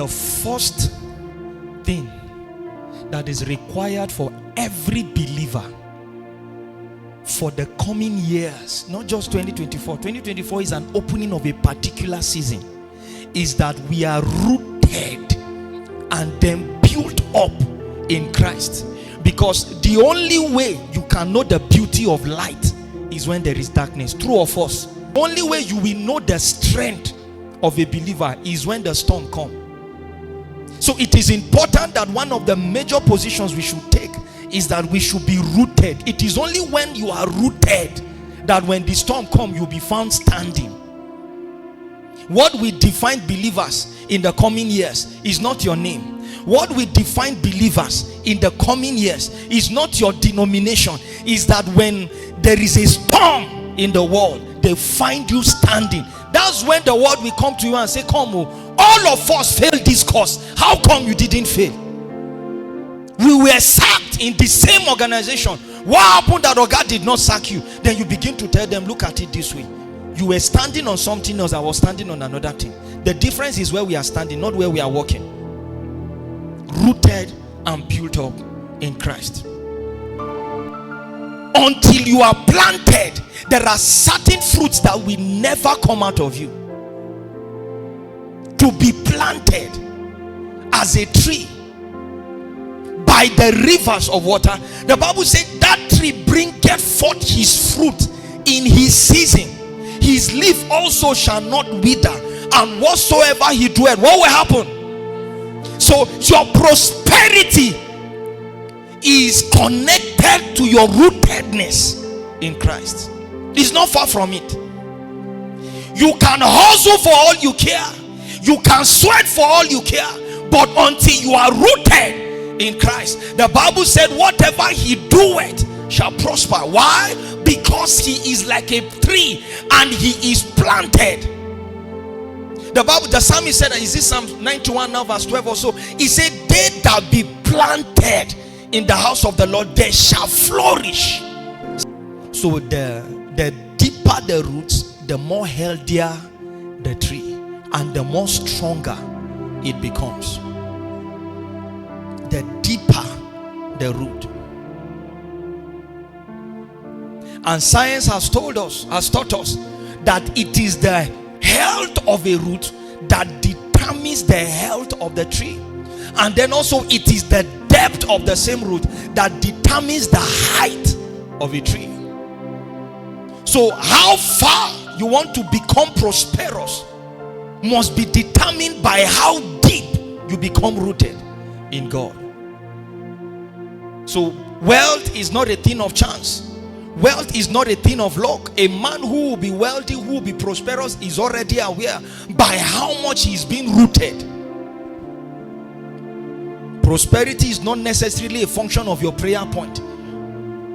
The first thing that is required for every believer for the coming years, not just 2024. 2024 is an opening of a particular season, is that we are rooted and then built up in Christ. Because the only way you can know the beauty of light is when there is darkness. True or false? The only way you will know the strength of a believer is when the storm comes. So it is important that one of the major positions we should take is that we should be rooted. It is only when you are rooted that when the storm comes, you'll be found standing. What will define believers in the coming years is not your name. What will define believers in the coming years is not your denomination. Is that when there is a storm in the world, they find you standing. That's when the world will come to you and say, come, all of us failed this course. How come you didn't fail? We were sacked in the same organization. What happened that Oga did not sack you? Then you begin to tell them, look at it this way. You were standing on something else, I was standing on another thing. The difference is where we are standing, not where we are walking. Rooted and built up in Christ. Until you are planted, there are certain fruits that will never come out of you. To be planted as a tree by the rivers of water, the Bible said that tree bringeth forth his fruit in his season. His leaf also shall not wither, and whatsoever he doeth, what will happen? So your prosperity is connected to your rootedness in Christ. It's not far from it. You can hustle for all you care, you can sweat for all you care, but until you are rooted in Christ, the Bible said whatever he doeth shall prosper. Why? Because he is like a tree and he is planted. The Bible, the psalmist said, is this Psalm 91 now verse 12 or so? He said, they that be planted in the house of the Lord, they shall flourish. So the deeper the roots, the more healthier the tree, and the more stronger it becomes. The deeper the root. And science has taught us that it is the health of a root that determines the health of the tree. And then also it is the depth of the same root that determines the height of a tree. So how far you want to become prosperous must be determined by how deep you become rooted in God. So wealth is not a thing of chance. Wealth is not a thing of luck. A man who will be wealthy, who will be prosperous, is already aware by how much he is being rooted. Prosperity is not necessarily a function of your prayer point.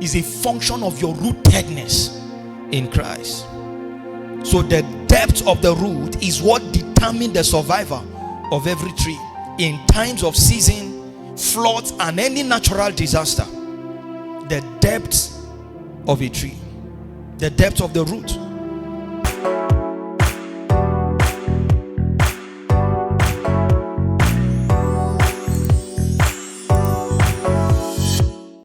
It's a function of your rootedness in Christ. So the depth of the root is what determines the survival of every tree in times of season, floods, and any natural disaster. The depth of a tree, the depth of the root.